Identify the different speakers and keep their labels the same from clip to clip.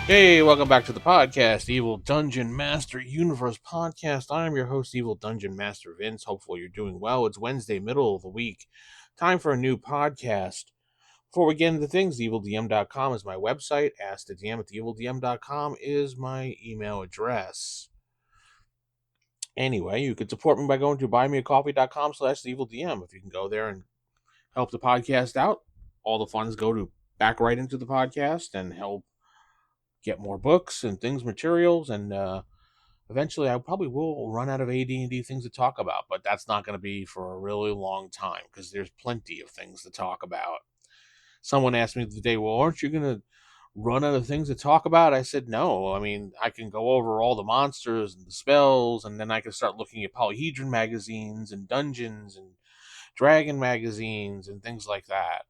Speaker 1: Hey, welcome back to the podcast, Evil Dungeon Master Universe Podcast. I'm your host, Evil Dungeon Master Vince. Hopefully, you're doing well. It's Wednesday, middle of the week. Time for a new podcast. Before we get into things, evildm.com is my website. Ask the DM at evildm.com is my email address. Anyway, you can support me by going to buymeacoffee.com/evildm. If you can go there and help the podcast out, all the funds go to back right into the podcast and help get more books and things, materials, and eventually I probably will run out of AD&D things to talk about, but that's not going to be for a really long time because there's plenty of things to talk about. Someone asked me the day, well, aren't you going to run out of things to talk about? I said, no. I mean, I can go over all the monsters and the spells, and then I can start looking at polyhedron magazines and dungeons and dragon magazines and things like that.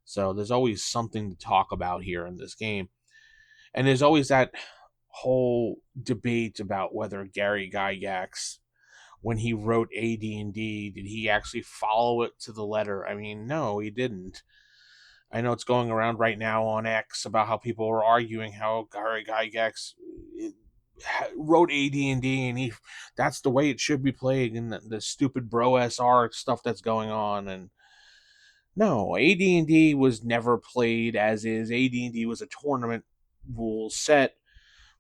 Speaker 1: So there's always something to talk about here in this game. And there's always that whole debate about whether Gary Gygax, when he wrote AD&D, did he actually follow it to the letter? I mean, no, he didn't. I know it's going around right now on X about how people are arguing how Gary Gygax wrote AD&D and that's the way it should be played, and the stupid bro SR stuff that's going on. And no, AD&D was never played as is. AD&D was a tournament rule set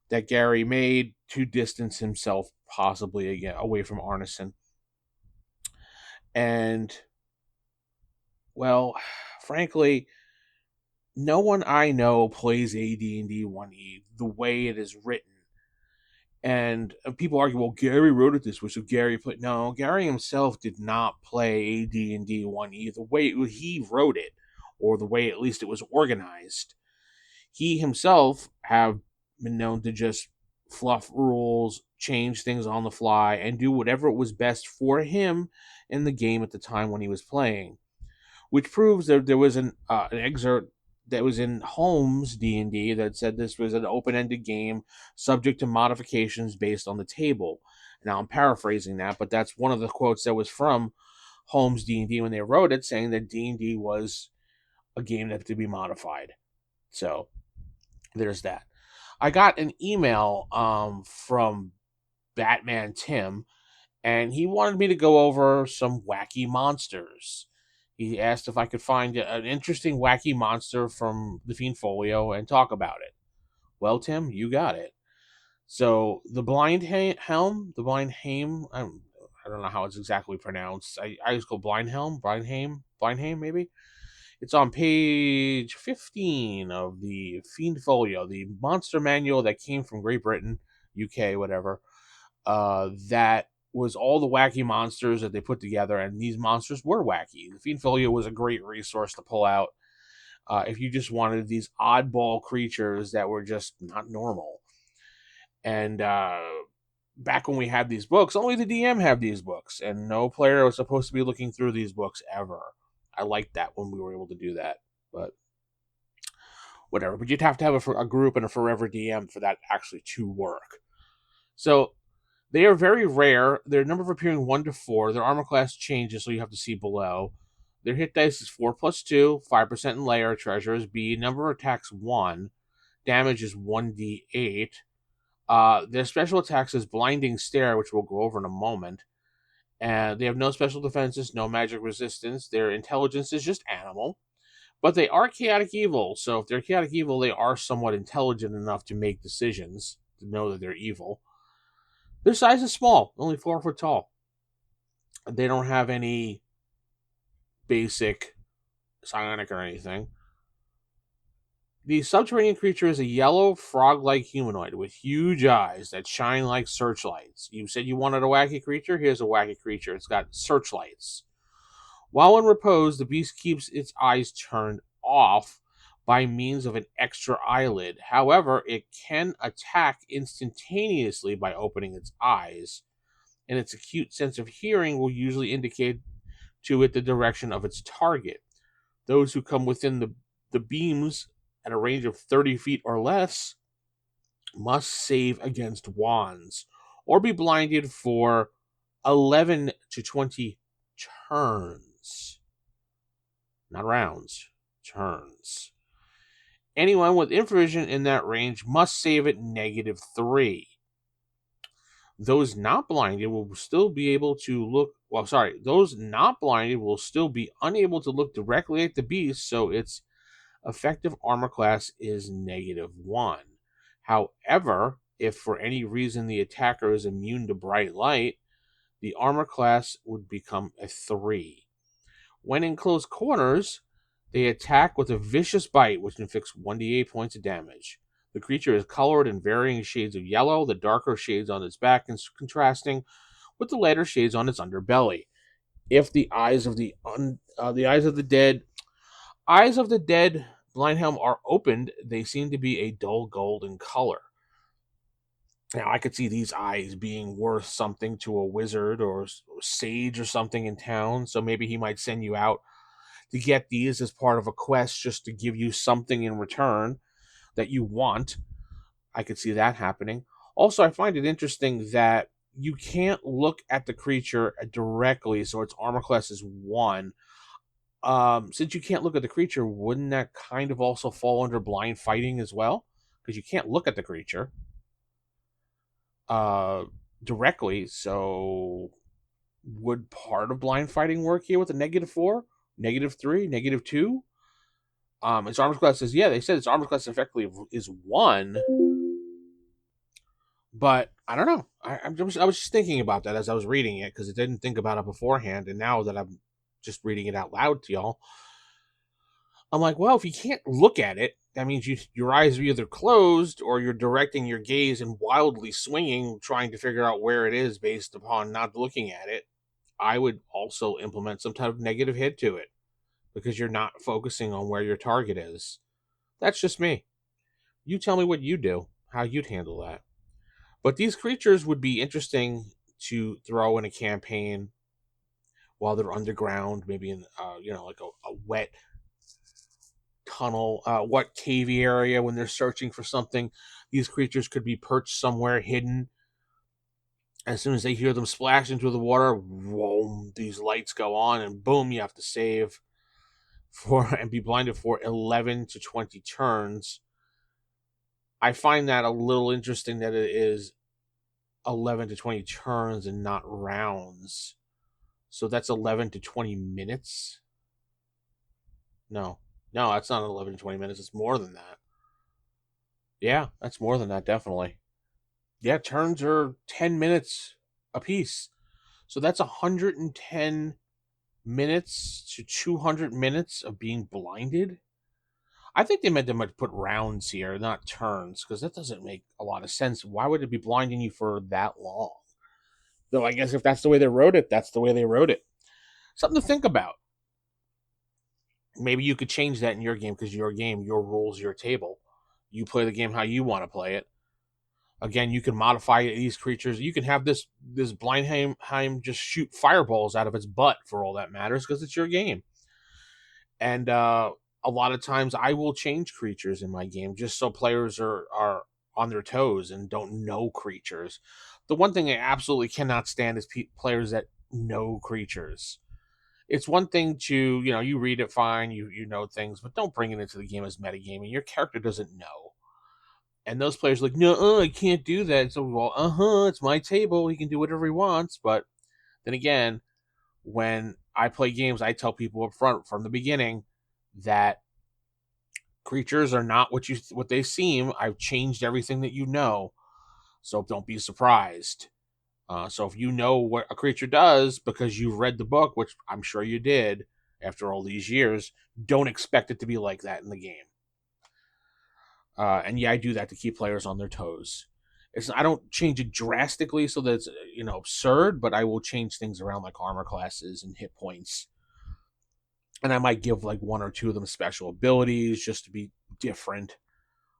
Speaker 1: that Gary made to distance himself possibly again away from Arneson. And well, frankly, no one I know plays AD&D 1E the way it is written. And people argue, well, Gary wrote it this way, so Gary played. No, Gary himself did not play AD&D 1E the way he wrote it, or the way at least it was organized. He himself have been known to just fluff rules, change things on the fly, and do whatever was best for him in the game at the time when he was playing. Which proves that there was an excerpt that was in Holmes D&D that said this was an open-ended game subject to modifications based on the table. Now I'm paraphrasing that, but that's one of the quotes that was from Holmes D&D when they wrote it, saying that D&D was a game that had to be modified. So there's that. I got an email from Batman Tim, and he wanted me to go over some wacky monsters. He asked if I could find an interesting wacky monster from the Fiend Folio and talk about it. Well, Tim, you got it. So the Blindheim, I don't know how it's exactly pronounced. I just go Blindheim, maybe. It's on page 15 of the Fiend Folio, the monster manual that came from Great Britain, UK, whatever. That was all the wacky monsters that they put together, and these monsters were wacky. The Fiend Folio was a great resource to pull out if you just wanted these oddball creatures that were just not normal. And back when we had these books, only the DM had these books, and no player was supposed to be looking through these books ever. I liked that when we were able to do that, but whatever. But you'd have to have a group and a forever DM for that actually to work. So they are very rare. Their number of appearing 1 to 4. Their armor class changes, so you have to see below. Their hit dice is 4 plus 2, 5% in layer. Treasure is B. Number of attacks 1. Damage is 1d8. Their special attacks is Blinding Stare, which we'll go over in a moment. And they have no special defenses, no magic resistance. Their intelligence is just animal. But they are chaotic evil, so if they're chaotic evil, they are somewhat intelligent enough to make decisions, to know that they're evil. Their size is small, only 4 foot tall. They don't have any basic psionic or anything. The subterranean creature is a yellow, frog-like humanoid with huge eyes that shine like searchlights. You said you wanted a wacky creature? Here's a wacky creature. It's got searchlights. While in repose, the beast keeps its eyes turned off by means of an extra eyelid. However, it can attack instantaneously by opening its eyes, and its acute sense of hearing will usually indicate to it the direction of its target. Those who come within the beams at a range of 30 feet or less must save against wands or be blinded for 11 to 20 turns. Not rounds, turns. Anyone with infravision in that range must save at -3. Those not blinded will still be able to look. Well, sorry, those not blinded will still be unable to look directly at the beast, so its effective armor class is -1. However, if for any reason the attacker is immune to bright light, the armor class would become a 3. When in close quarters, they attack with a vicious bite, which inflicts 1d8 points of damage. The creature is colored in varying shades of yellow, the darker shades on its back contrasting with the lighter shades on its underbelly. If the eyes of the dead Blindhelm are opened, they seem to be a dull golden color. Now, I could see these eyes being worth something to a wizard or sage or something in town, so maybe he might send you out to get these as part of a quest just to give you something in return that you want. I could see that happening. Also, I find it interesting that you can't look at the creature directly, so its armor class is 1. Since you can't look at the creature, wouldn't that kind of also fall under blind fighting as well? Because you can't look at the creature directly, so would part of blind fighting work here with a -4, -3, -2? Its armor class is, yeah, they said its armor class effectively is 1, but I don't know. I was just thinking about that as I was reading it because I didn't think about it beforehand, and now that I'm just reading it out loud to y'all, I'm like, well, if you can't look at it, that means your eyes are either closed or you're directing your gaze and wildly swinging, trying to figure out where it is based upon not looking at it. I would also implement some type of negative hit to it because you're not focusing on where your target is. That's just me. You tell me what you do, how you'd handle that. But these creatures would be interesting to throw in a campaign while they're underground, maybe in like a wet tunnel, wet cavey area when they're searching for something. These creatures could be perched somewhere hidden. As soon as they hear them splash into the water, whoa, these lights go on, and boom, you have to save for and be blinded for 11 to 20 turns. I find that a little interesting that it is 11 to 20 turns and not rounds. So that's 11 to 20 minutes. No, that's not 11 to 20 minutes. It's more than that. Yeah, that's more than that, definitely. Yeah, turns are 10 minutes a piece. So that's 110 minutes to 200 minutes of being blinded. I think they meant to put rounds here, not turns, because that doesn't make a lot of sense. Why would it be blinding you for that long? Though I guess if that's the way they wrote it, that's the way they wrote it. Something to think about. Maybe you could change that in your game because your game, your rules, your table. You play the game how you want to play it. Again, you can modify these creatures. You can have this Blindheim just shoot fireballs out of its butt for all that matters because it's your game. And a lot of times I will change creatures in my game just so players are on their toes and don't know creatures. The one thing I absolutely cannot stand is players that know creatures. It's one thing to, you read it fine, you know things, but don't bring it into the game as metagaming. Your character doesn't know. And those players are like, no, I can't do that. So, well, it's my table. He can do whatever he wants. But then again, when I play games, I tell people up front from the beginning that creatures are not what they seem. I've changed everything that you know, so don't be surprised. So if you know what a creature does because you've read the book, which I'm sure you did after all these years, don't expect it to be like that in the game. And yeah, I do that to keep players on their toes. I don't change it drastically so that it's absurd, but I will change things around like armor classes and hit points. And I might give like one or two of them special abilities just to be different.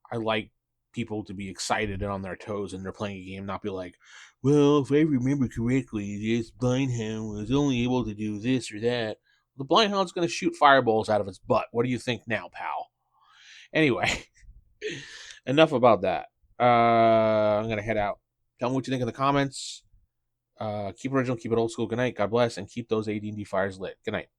Speaker 1: I like people to be excited and on their toes and they're playing a game, not be like, well, if I remember correctly, this Blindhound was only able to do this or that. The Blindhound's going to shoot fireballs out of its butt. What do you think now, pal? Anyway, enough about that. I'm going to head out. Tell me what you think in the comments. Keep it original, keep it old school. Good night. God bless, and keep those AD&D fires lit. Good night.